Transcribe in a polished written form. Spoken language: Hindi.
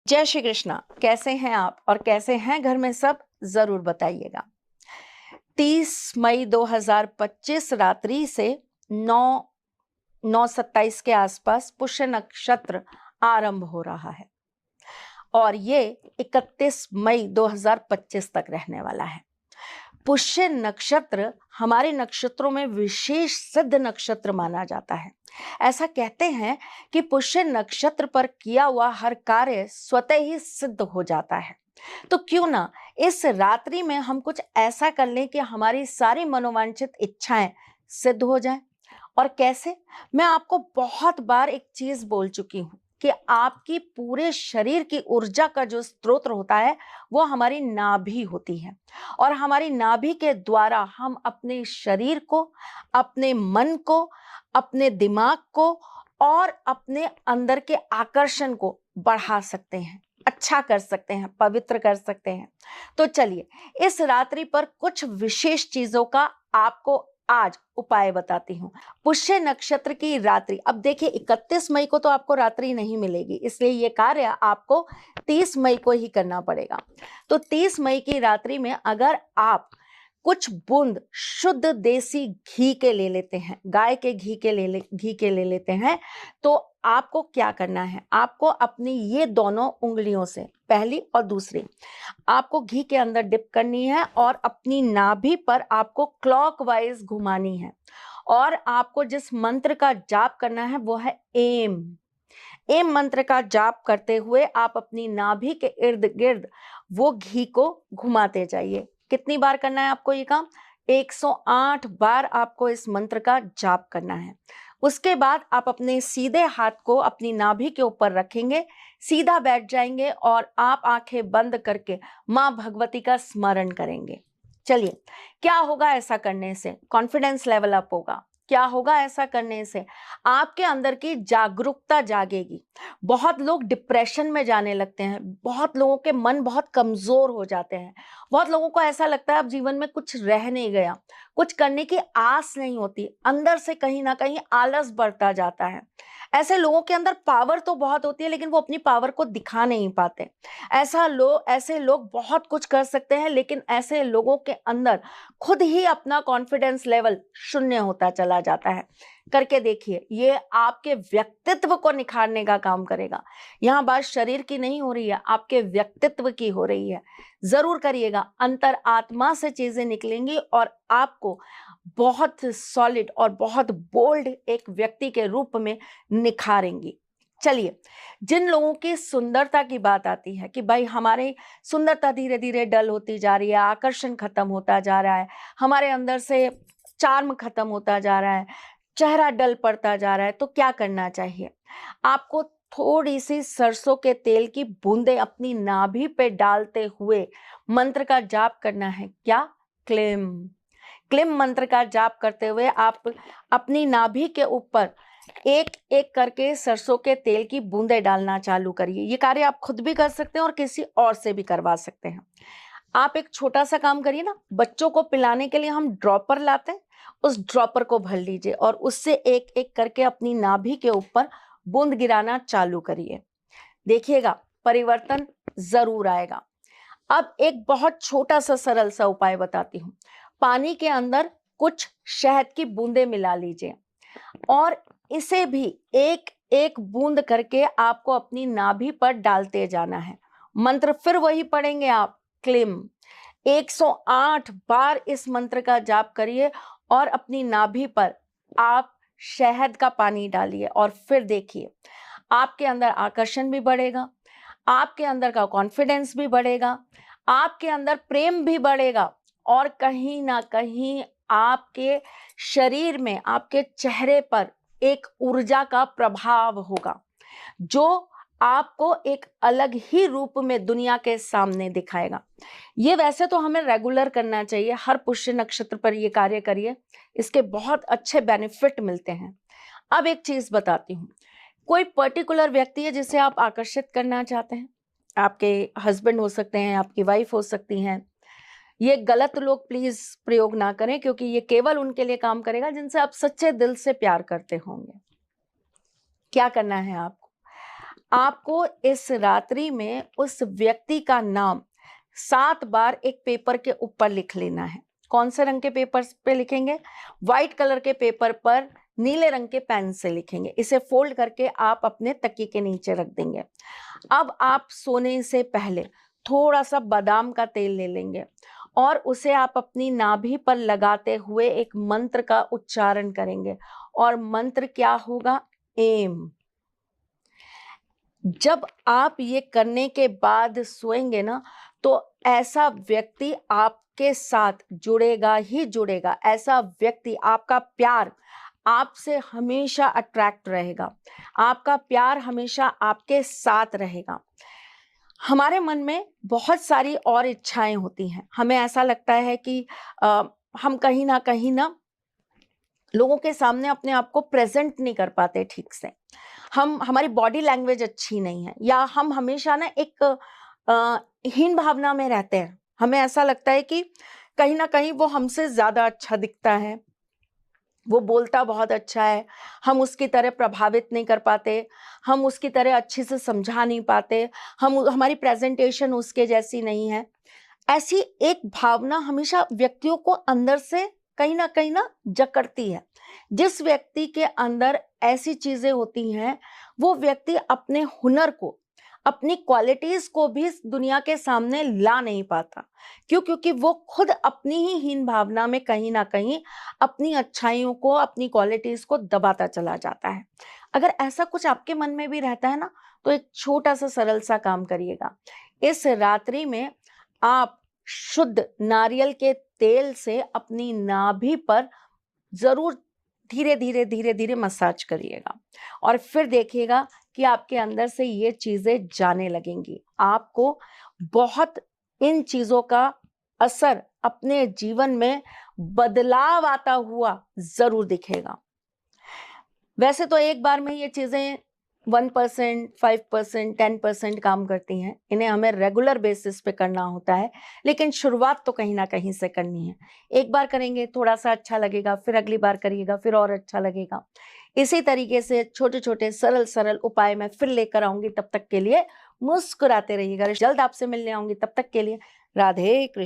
जय श्री कृष्णा। कैसे हैं आप और कैसे हैं घर में सब, जरूर बताइएगा। 30 मई 2025 रात्रि से 9:27 के आसपास पुष्य नक्षत्र आरंभ हो रहा है और ये 31 मई 2025 तक रहने वाला है। पुष्य नक्षत्र हमारे नक्षत्रों में विशेष सिद्ध नक्षत्र माना जाता है। ऐसा कहते हैं कि पुष्य नक्षत्र पर किया हुआ हर कार्य स्वतः ही सिद्ध हो जाता है। तो क्यों ना इस रात्रि में हम कुछ ऐसा कर लें कि हमारी सारी मनोवांछित इच्छाएं सिद्ध हो जाएं। और कैसे? मैं आपको बहुत बार एक चीज बोल चुकी हूं कि आपकी पूरे शरीर की ऊर्जा का जो स्रोत होता है वो हमारी नाभि होती है और हमारी नाभि के द्वारा हम अपने शरीर को, अपने मन को, अपने दिमाग को और अपने अंदर के आकर्षण को बढ़ा सकते हैं, अच्छा कर सकते हैं, पवित्र कर सकते हैं। तो चलिए इस रात्रि पर कुछ विशेष चीजों का आपको आज उपाय बताती हूँ। पुष्य नक्षत्र की रात्रि, अब देखिए 31 मई को तो आपको रात्रि नहीं मिलेगी, इसलिए ये कार्य आपको 30 मई को ही करना पड़ेगा। तो 30 मई की रात्रि में अगर आप कुछ बूंद शुद्ध देसी घी के ले लेते हैं, गाय के घी के ले लेते हैं, तो आपको क्या करना है? आपको अपनी ये दोनों उंगलियों से, पहली और दूसरी, आपको घी के अंदर डिप करनी है और अपनी नाभि पर आपको क्लॉकवाइज घुमानी है और आपको जिस मंत्र का जाप करना है वो है एम। एम मंत्र का जाप करते हुए आप अपनी नाभि के इर्द गिर्द वो घी को घुमाते जाइए। कितनी बार करना है आपको ये काम? 108 बार आपको इस मंत्र का जाप करना है। उसके बाद आप अपने सीधे हाथ को अपनी नाभि के ऊपर रखेंगे, सीधा बैठ जाएंगे और आप आंखें बंद करके मां भगवती का स्मरण करेंगे। चलिए, क्या होगा ऐसा करने से? कॉन्फिडेंस लेवल अप होगा। क्या होगा ऐसा करने से? आपके अंदर की जागरूकता जागेगी। बहुत लोग डिप्रेशन में जाने लगते हैं, बहुत लोगों के मन बहुत कमजोर हो जाते हैं, बहुत लोगों को ऐसा लगता है अब जीवन में कुछ रह नहीं गया, कुछ करने की आस नहीं होती, अंदर से कहीं ना कहीं आलस बढ़ता जाता है। ऐसे लोगों के अंदर पावर तो बहुत होती है लेकिन वो अपनी पावर को दिखा नहीं पाते। ऐसे लोग बहुत कुछ कर सकते हैं लेकिन ऐसे लोगों के अंदर खुद ही अपना कॉन्फिडेंस लेवल शून्य होता चला जाता है। करके देखिए, ये आपके व्यक्तित्व को निखारने का काम करेगा। यहाँ बात शरीर की नहीं हो रही है, आपके व्यक्तित्व की हो रही है। जरूर करिएगा, अंतर आत्मा से चीजें निकलेंगी और आपको बहुत सॉलिड और बहुत बोल्ड एक व्यक्ति के रूप में निखारेंगी। चलिए, जिन लोगों की सुंदरता की बात आती है कि भाई हमारी सुंदरता धीरे धीरे डल होती जा रही है, आकर्षण खत्म होता जा रहा है, हमारे अंदर से चार्म खत्म होता जा रहा है, चेहरा डल पड़ता जा रहा है, तो क्या करना चाहिए? आपको थोड़ी सी सरसों के तेल की बूंदें अपनी नाभि पे डालते हुए मंत्र का जाप करना है। क्या? क्लीम। क्लीम मंत्र का जाप करते हुए आप अपनी नाभि के ऊपर एक एक करके सरसों के तेल की बूंदें डालना चालू करिए। ये कार्य आप खुद भी कर सकते हैं और किसी और से भी करवा सकते हैं। आप एक छोटा सा काम करिए ना, बच्चों को पिलाने के लिए हम ड्रॉपर लाते हैं, उस ड्रॉपर को भर लीजिए और उससे एक एक करके अपनी नाभि के ऊपर बूंद गिराना चालू करिए। देखिएगा, परिवर्तन जरूर आएगा। अब एक बहुत छोटा सा सरल सा उपाय बताती हूँ। पानी के अंदर कुछ शहद की बूंदें मिला लीजिए और इसे भी एक एक बूंद करके आपको अपनी नाभि पर डालते जाना है। मंत्र फिर वही पढ़ेंगे आप, क्लीम। 108 बार इस मंत्र का जाप करिए और अपनी नाभि पर आप शहद का पानी डालिए और फिर देखिए, आपके अंदर आकर्षण भी बढ़ेगा, आपके अंदर का कॉन्फिडेंस भी बढ़ेगा, आपके अंदर प्रेम भी बढ़ेगा और कहीं ना कहीं आपके शरीर में, आपके चेहरे पर एक ऊर्जा का प्रभाव होगा जो आपको एक अलग ही रूप में दुनिया के सामने दिखाएगा। ये वैसे तो हमें रेगुलर करना चाहिए, हर पुष्य नक्षत्र पर ये कार्य करिए, इसके बहुत अच्छे बेनिफिट मिलते हैं। अब एक चीज बताती हूँ, कोई पर्टिकुलर व्यक्ति है जिसे आप आकर्षित करना चाहते हैं, आपके हस्बैंड हो सकते हैं, आपकी वाइफ हो सकती हैं। ये गलत लोग प्लीज प्रयोग ना करें क्योंकि ये केवल उनके लिए काम करेगा जिनसे आप सच्चे दिल से प्यार करते होंगे। क्या करना है आपको? आपको इस रात्रि में उस व्यक्ति का नाम 7 बार एक पेपर के ऊपर लिख लेना है। कौन से रंग के पेपर पे लिखेंगे? व्हाइट कलर के पेपर पर नीले रंग के पेन से लिखेंगे। इसे फोल्ड करके आप अपने तकिए के नीचे रख देंगे। अब आप सोने से पहले थोड़ा सा बादाम का तेल ले लेंगे और उसे आप अपनी नाभि पर लगाते हुए एक मंत्र का उच्चारण करेंगे। और मंत्र क्या होगा? एम। जब आप ये करने के बाद सोएंगे ना, तो ऐसा व्यक्ति आपके साथ जुड़ेगा ही जुड़ेगा। ऐसा व्यक्ति, आपका प्यार आपसे हमेशा अट्रैक्ट रहेगा, आपका प्यार हमेशा आपके साथ रहेगा। हमारे मन में बहुत सारी और इच्छाएं होती हैं। हमें ऐसा लगता है कि हम कहीं ना लोगों के सामने अपने आप को प्रेजेंट नहीं कर पाते ठीक से। हमारी बॉडी लैंग्वेज अच्छी नहीं है, या हम हमेशा ना एक हीन भावना में रहते हैं। हमें ऐसा लगता है कि कहीं ना कहीं वो हमसे ज्यादा अच्छा दिखता है, वो बोलता बहुत अच्छा है, हम उसकी तरह प्रभावित नहीं कर पाते, हम उसकी तरह अच्छे से समझा नहीं पाते, हमारी प्रेजेंटेशन उसके जैसी नहीं है। ऐसी एक भावना हमेशा व्यक्तियों को अंदर से कहीं ना जकड़ती है। जिस व्यक्ति के अंदर ऐसी चीजें होती हैं, वो व्यक्ति अपने हुनर को, अपनी क्वालिटीज को भी इस दुनिया के सामने ला नहीं पाता। क्यों? क्योंकि वो खुद अपनी ही हीन भावना में कहीं ना कहीं अपनी अच्छाइयों को, अपनी क्वालिटीज को दबाता चला जाता है। अगर ऐसा कुछ आपके मन में भी रहता है ना, तो एक छोटा सा सरल सा काम करिएगा। इस रात्रि में आप शुद्ध नारियल के तेल से अपनी नाभि पर जरूर धीरे धीरे मसाज करिएगा, और फिर देखिएगा कि आपके अंदर से ये चीजें जाने लगेंगी। आपको बहुत इन चीजों का असर अपने जीवन में बदलाव आता हुआ जरूर दिखेगा। वैसे तो एक बार में ये चीजें 1%, 5%, 10% काम करती हैं। इन्हें हमें रेगुलर बेसिस पे करना होता है, लेकिन शुरुआत तो कहीं ना कहीं से करनी है। एक बार करेंगे, थोड़ा सा अच्छा लगेगा, फिर अगली बार करिएगा, फिर और अच्छा लगेगा। इसी तरीके से छोटे छोटे सरल सरल उपाय मैं फिर लेकर आऊंगी। तब तक के लिए मुस्कुराते रहिएगा। जल्द आपसे मिलने आऊंगी। तब तक के लिए राधे कृष्ण।